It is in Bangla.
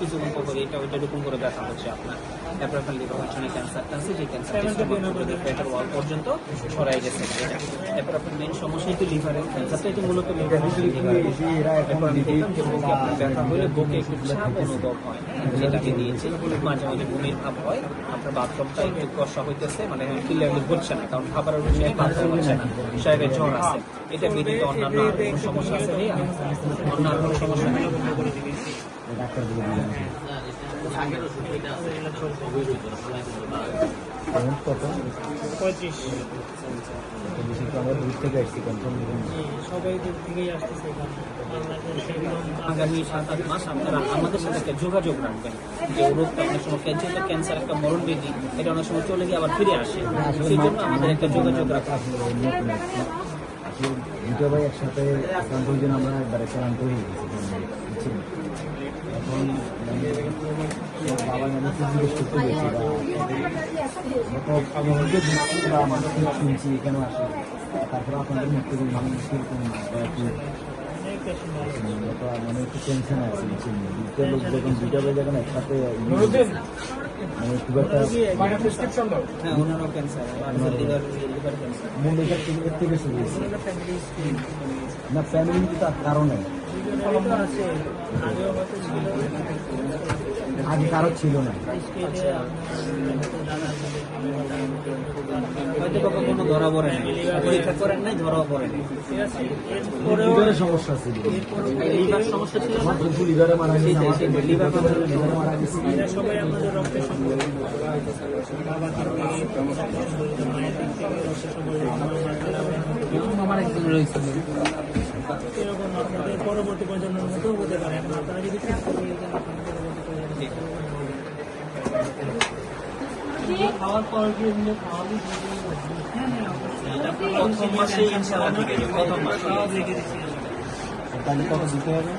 কিছুক্ষণ পর এটা ওইটা এরকম করে ব্যথা হচ্ছে আপনার। তারপর আপনার লিভার পেছনে ক্যান্সারটা আছে, যে ক্যান্সারটা পেটের ওয়াল পর্যন্ত ছড়াই গেছে এটা। তারপর আপনার মেন সমস্যা তো লিভারের ক্যান্সারটা, এটা মূলত লিভারের। তারপর আমি দেখলাম যে বুকে আপনার ব্যথা হলে বুকে একটু চাপ অনুভব হয়, সেটাকে দিয়েছি। মাঝে মাঝে বমির ভাব হয়, আপনার বাথরুমটা একটু কষা হইতেছে, মানে ক্লিয়ারলি হচ্ছে না, কারণ খাবারের রুচি বাথরুম হচ্ছে না, শরীরে জ্বর আছে। এটা ব্যতীত অন্যান্য আর কোনো সমস্যা আছে নেই, অন্য আর কোনো সমস্যা নেই। আমরা দূর থেকে আসছি কনফার্ম সবাই দূর থেকেই আসতেছে আগামী 7-8 মাস আপনারা আমাদের সাথে একটা যোগাযোগ রাখবেন, যে রোগটা অনেক সময় যেহেতু ক্যান্সার একটা মরণ ব্যাধি, এটা অনেক সময় চলে গিয়ে আবার ফিরে আসে, সেই জন্য আমাদের একটা যোগাযোগ রাখা। আসলে দুটো ভাই একসাথে আক্রান্ত জন্য আমরা একবারে চালান্ত হয়ে গেছি বুঝছেন। এখন বাবা মানে খুব জিজ্ঞেস করতে গেছি বা মানুষ শুনছি কেন আসে, তারপরে আপনাদের মুখ থেকে মানুষ কিরকম মানে একটু টেনশন আছে বুঝছেন। দুটো লোক যখন দুইটা ভাই যখন একসাথে মানে খুব একটা হ্যাঁ, ওনারও ক্যান্সার, লিভার ক্যান্সার। মূল এটা থেকে শুরু হয়েছে না, ফ্যামিলি কিন্তু তার কারণে আগে কারো ছিল না। হয়তো বাবা কোনো ধরা পড়ে নাই, পরীক্ষা করেন নাই, ধরাও পড়ে নাই। লিভারের সমস্যা ছিল, লিভার সমস্যা ছিল না, আমার দুটো লিভারে মারা গেছে, আমার লিভার লিভারে মারা গেছে। সবাই আমাদের রক্তের সম্পর্ক, বাবা মায়ের দিক থেকে রক্তের সম্পর্ক আমার একদম রয়েছে। এরকম আপনাদের পরবর্তী প্রজন্মের মতো হতে পারে। এখন আপনারা যদি খাওয়ার পর গিয়ে খাওয়াবি, প্রথম মাসে ইনশাআল্লাহ ঠিক আছে, প্রথম মাসে। তাহলে কত দিতে হবে?